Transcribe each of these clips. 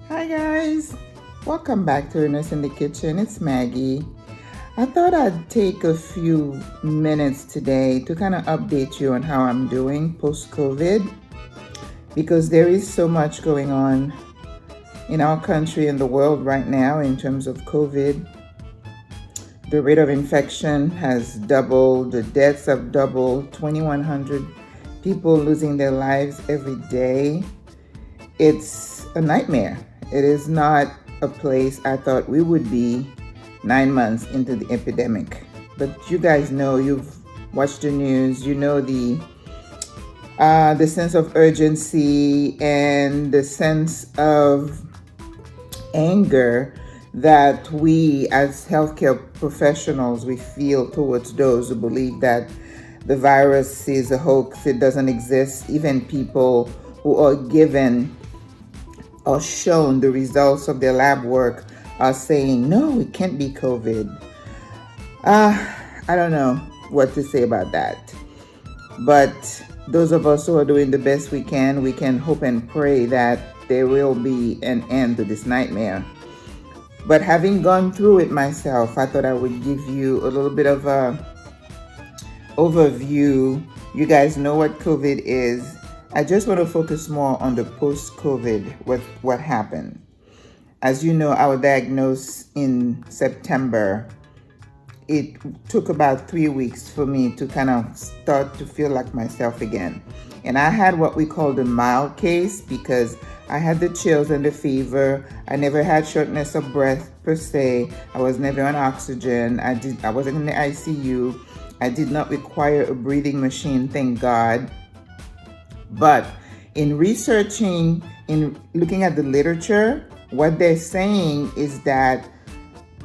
Hi guys, welcome back to Ernest in the Kitchen. It's Maggie. I thought I'd take a few minutes today to kind of update you on how I'm doing post COVID because there is so much going on in our country and the world right now in terms of COVID. The rate of infection has doubled, the deaths have doubled, 2,100 people losing their lives every day. It's a nightmare. It is not a place I thought we would be 9 months into the epidemic. But you guys know, you've watched the news, you know the sense of urgency and the sense of anger that we as healthcare professionals we feel towards those who believe that the virus is a hoax, it doesn't exist. Even people who are given or shown the results of their lab work are saying, no, it can't be COVID. I don't know what to say about that. But those of us who are doing the best we can hope and pray that there will be an end to this nightmare. But having gone through it myself, I thought I would give you a little bit of a overview. You guys know what COVID is. I just want to focus more on the post-COVID, what happened. As you know, I was diagnosed in September. It took about 3 weeks for me to kind of start to feel like myself again. And I had what we call the mild case because I had the chills and the fever. I never had shortness of breath per se. I was never on oxygen. I wasn't in the ICU. I did not require a breathing machine, thank God. But in researching, in looking at the literature, what they're saying is that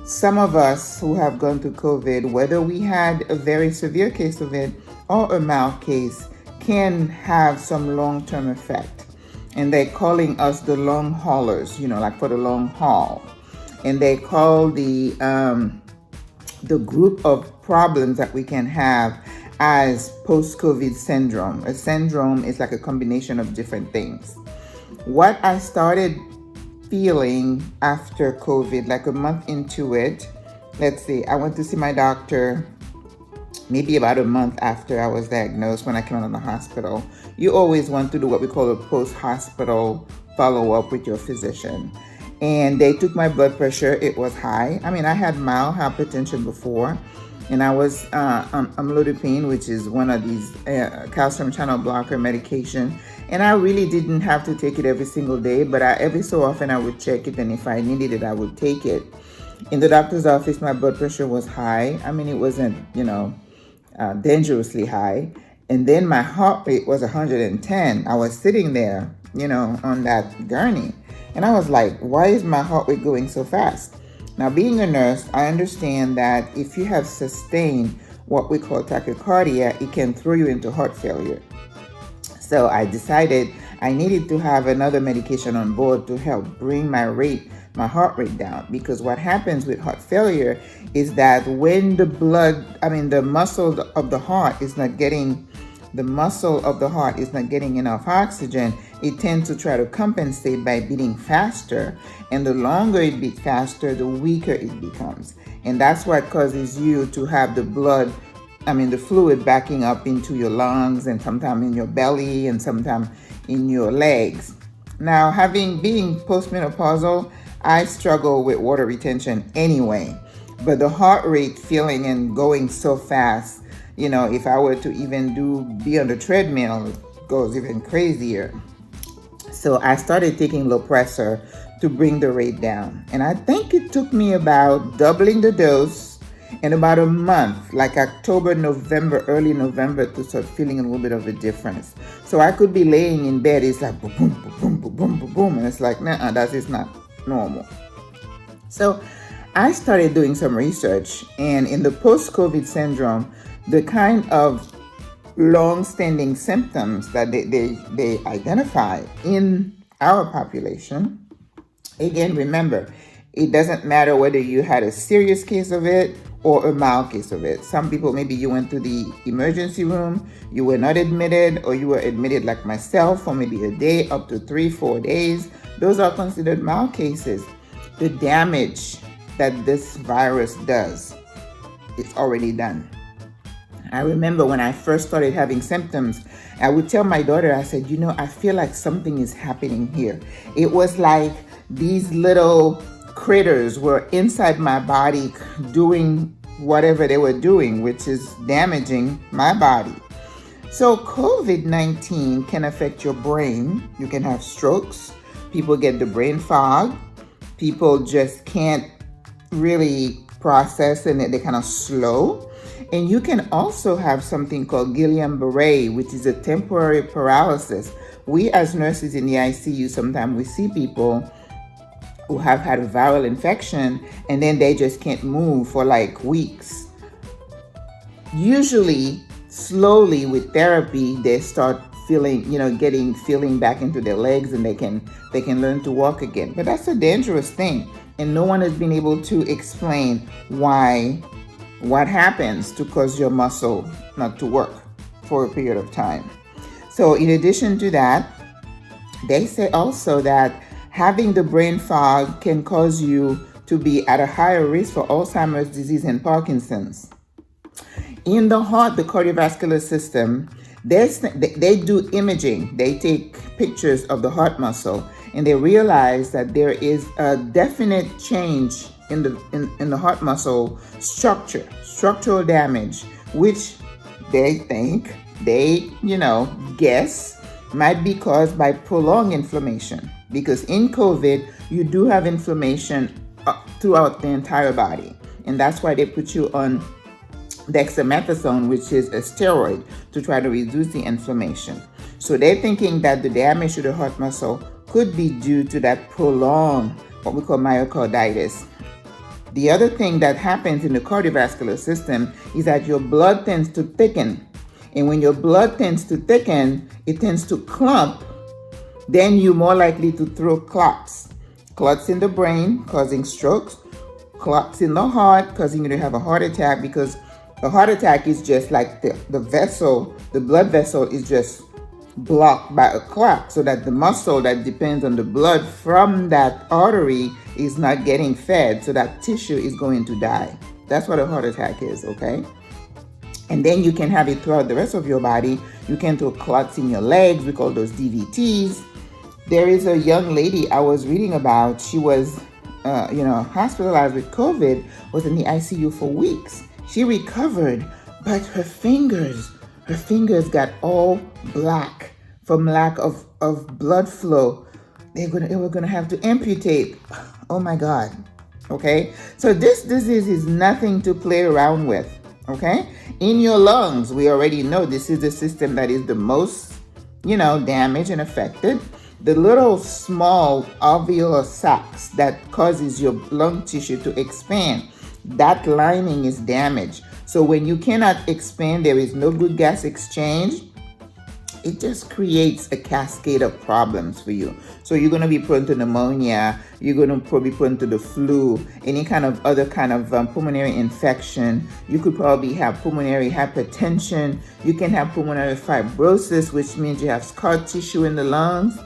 some of us who have gone through COVID, whether we had a very severe case of it or a mild case, can have some long-term effect. And they're calling us the long haulers, like for the long haul. And they call the group of problems that we can have as post-COVID syndrome. A syndrome is like a combination of different things. What I started feeling after COVID, like a month into it, let's see, I went to see my doctor maybe about a month after I was diagnosed when I came out of the hospital. You always want to do what we call a post-hospital follow-up with your physician. And they took my blood pressure. It was high. I mean, I had mild hypertension before, and I was amlodipine, which is one of these calcium channel blocker medication. And I really didn't have to take it every single day, but every so often I would check it, and if I needed it, I would take it. In the doctor's office, my blood pressure was high. I mean, it wasn't, dangerously high. And then my heart rate was 110. I was sitting there, on that gurney. And I was like, why is my heart rate going so fast? Now, being a nurse, I understand that if you have sustained what we call tachycardia, it can throw you into heart failure. So I decided I needed to have another medication on board to help bring my heart rate down. Because what happens with heart failure is that when the muscle of the heart is not getting enough oxygen, it tends to try to compensate by beating faster. And the longer it beats faster, the weaker it becomes. And that's what causes you to have the fluid backing up into your lungs and sometimes in your belly and sometimes in your legs. Now, being postmenopausal, I struggle with water retention anyway. But the heart rate feeling and going so fast, if I were to even be on the treadmill, it goes even crazier. So I started taking Lopressor to bring the rate down. And I think it took me about doubling the dose in about a month, like October, November, early November, to start feeling a little bit of a difference. So I could be laying in bed, it's like boom, boom, boom, boom, boom, boom, boom, and it's like, nah, that is not normal. So I started doing some research, and in the post-COVID syndrome, the kind of long-standing symptoms that they identify in our population, again, remember, It doesn't matter whether you had a serious case of it or a mild case of it. Some people, maybe you went to the emergency room, you were not admitted, or you were admitted like myself for maybe a day up to 3-4 days. Those are considered mild cases. The damage that this virus does, it's already done. I remember when I first started having symptoms, I would tell my daughter, I said, I feel like something is happening here. It was like these little critters were inside my body doing whatever they were doing, which is damaging my body. So COVID-19 can affect your brain. You can have strokes. People get the brain fog. People just can't really process and they're kind of slow. And you can also have something called Guillain-Barré, which is a temporary paralysis. We as nurses in the ICU, sometimes we see people who have had a viral infection and then they just can't move for like weeks. Usually, slowly with therapy, they start feeling back into their legs and they can learn to walk again. But that's a dangerous thing. And no one has been able to explain what happens to cause your muscle not to work for a period of time. So in addition to that, they say also that having the brain fog can cause you to be at a higher risk for Alzheimer's disease and Parkinson's. In the heart, the cardiovascular system, they do imaging. They take pictures of the heart muscle and they realize that there is a definite change in the heart muscle structural damage, which they guess might be caused by prolonged inflammation. Because in COVID, you do have inflammation throughout the entire body. And that's why they put you on dexamethasone, which is a steroid, to try to reduce the inflammation. So they're thinking that the damage to the heart muscle could be due to that prolonged, what we call myocarditis. The other thing that happens in the cardiovascular system is that your blood tends to thicken. And when your blood tends to thicken, it tends to clump. Then you're more likely to throw clots. Clots in the brain causing strokes, clots in the heart causing you to have a heart attack, because a heart attack is just like the blood vessel is just blocked by a clot, so that the muscle that depends on the blood from that artery is not getting fed, so that tissue is going to die. That's what a heart attack is, okay? And then you can have it throughout the rest of your body. You can throw clots in your legs. We call those DVTs. There is a young lady I was reading about. She was, hospitalized with COVID, was in the ICU for weeks. She recovered, but her fingers got all black from lack of blood flow. They were gonna have to amputate. Oh my God. Okay, so this disease is nothing to play around with. Okay, in your lungs, we already know this is the system that is the most, damaged and affected. The little small alveolar sacs that causes your lung tissue to expand, that lining is damaged. So when you cannot expand, there is no good gas exchange. It just creates a cascade of problems for you. So you're going to be prone to pneumonia. You're going to probably be prone to the flu, any kind of other kind of pulmonary infection. You could probably have pulmonary hypertension. You can have pulmonary fibrosis, which means you have scar tissue in the lungs.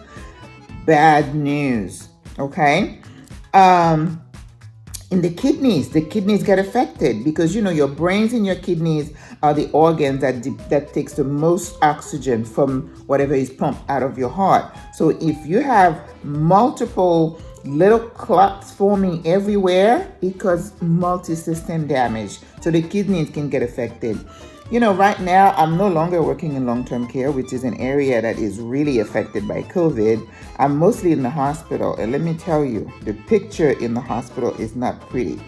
Bad news, okay? In the kidneys get affected because, your brains and your kidneys are the organs that takes the most oxygen from whatever is pumped out of your heart. So if you have multiple little clots forming everywhere, it causes multi-system damage. So the kidneys can get affected. Right now, I'm no longer working in long-term care, which is an area that is really affected by COVID. I'm mostly in the hospital. And let me tell you, the picture in the hospital is not pretty.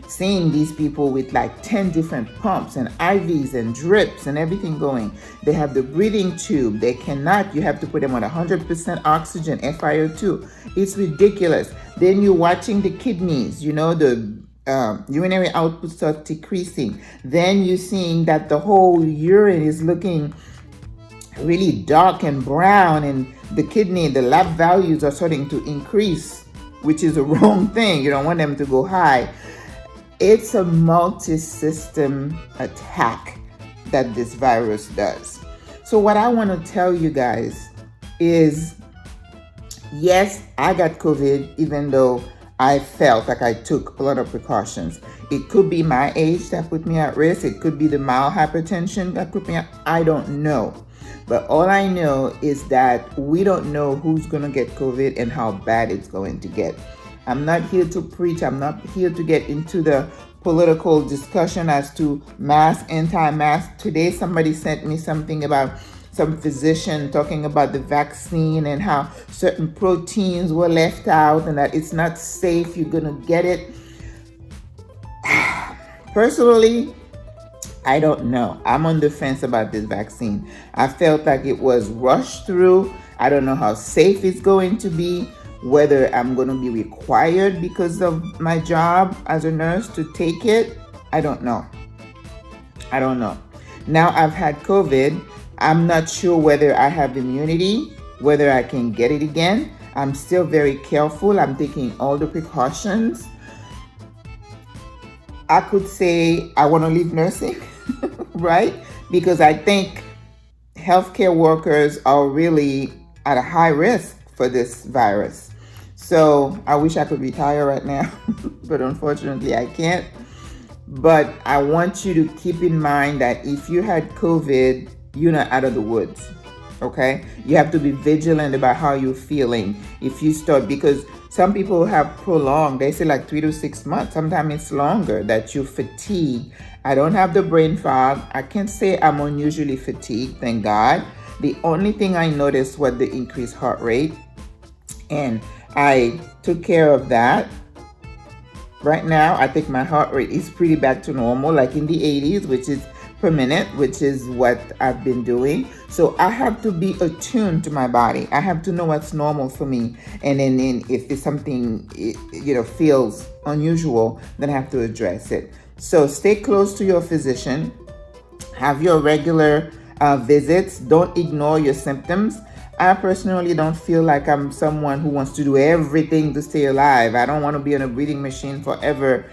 Seeing these people with like 10 different pumps and IVs and drips and everything going. They have the breathing tube. You have to put them on 100% oxygen, FiO2. It's ridiculous. Then you're watching the kidneys, the urinary output starts decreasing. Then you're seeing that the whole urine is looking really dark and brown, and the lab values are starting to increase which is a wrong thing. You don't want them to go high. It's a multi-system attack that this virus does. So what I want to tell you guys is, yes, I got COVID, even though I felt like I took a lot of precautions. It could be my age that put me at risk. It could be the mild hypertension that put me at, I don't know. But all I know is that we don't know who's going to get COVID and how bad it's going to get. I'm not here to preach. I'm not here to get into the political discussion as to mask, anti-mask. Today, somebody sent me something about some physician talking about the vaccine and how certain proteins were left out and that it's not safe. You're going to get it. Personally, I don't know. I'm on the fence about this vaccine. I felt like it was rushed through. I don't know how safe it's going to be, whether I'm going to be required because of my job as a nurse to take it. I don't know. Now I've had COVID. I'm not sure whether I have immunity, whether I can get it again. I'm still very careful. I'm taking all the precautions. I could say I want to leave nursing, right? Because I think healthcare workers are really at a high risk for this virus. So I wish I could retire right now, but unfortunately I can't. But I want you to keep in mind that if you had COVID, you're not out of the woods, okay? You have to be vigilant about how you're feeling. If you start, because some people have prolonged, they say like 3 to 6 months, sometimes it's longer, that you fatigue. I don't have the brain fog. I can't say I'm unusually fatigued, thank God. The only thing I noticed was the increased heart rate, and I took care of that. Right now, I think my heart rate is pretty back to normal, like in the 80s, which is per minute, which is what I've been doing. So I have to be attuned to my body. I have to know what's normal for me. And then if it's something, feels unusual, then I have to address it. So stay close to your physician. Have your regular visits. Don't ignore your symptoms. I personally don't feel like I'm someone who wants to do everything to stay alive. I don't want to be on a breathing machine forever.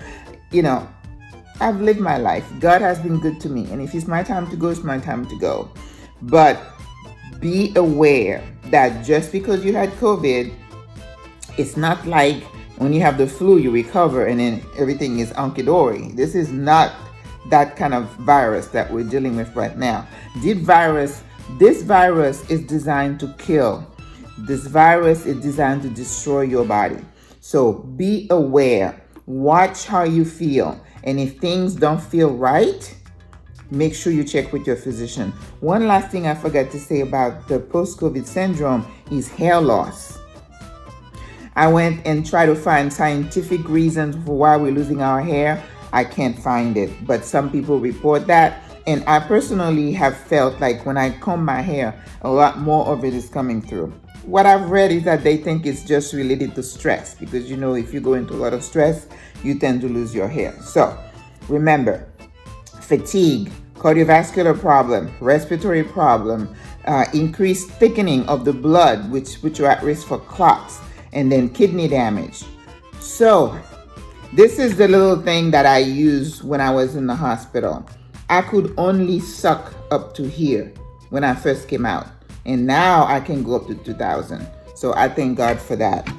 I've lived my life. God has been good to me. And if it's my time to go, it's my time to go. But be aware that just because you had COVID, it's not like when you have the flu, you recover and then everything is hunky-dory. This is not that kind of virus that we're dealing with right now. This virus is designed to kill. This virus is designed to destroy your body. So be aware. Watch how you feel. And if things don't feel right, make sure you check with your physician. One last thing I forgot to say about the post-COVID syndrome is hair loss. I went and tried to find scientific reasons for why we're losing our hair. I can't find it, but some people report that. And I personally have felt like when I comb my hair, a lot more of it is coming through. What I've read is that they think it's just related to stress, because if you go into a lot of stress, you tend to lose your hair. So remember, fatigue, cardiovascular problem, respiratory problem, increased thickening of the blood, which are at risk for clots, and then kidney damage. So this is the little thing that I used when I was in the hospital. I could only suck up to here when I first came out. And now I can go up to 2,000. So I thank God for that.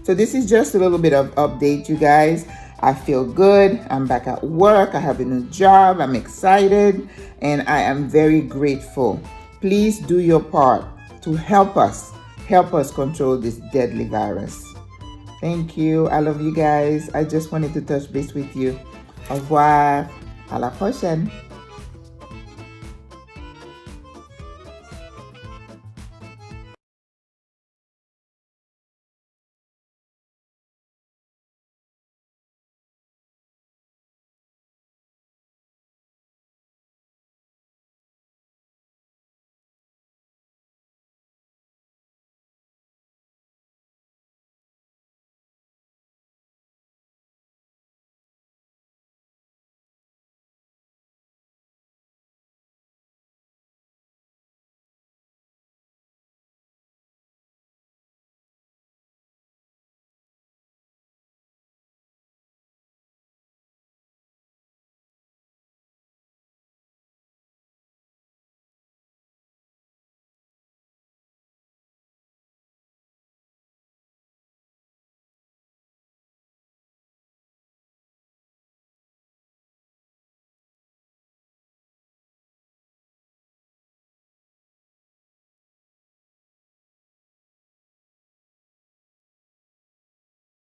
So this is just a little bit of update, you guys. I feel good. I'm back at work. I have a new job. I'm excited. And I am very grateful. Please do your part to help us control this deadly virus. Thank you. I love you guys. I just wanted to touch base with you. Au revoir. À la prochaine.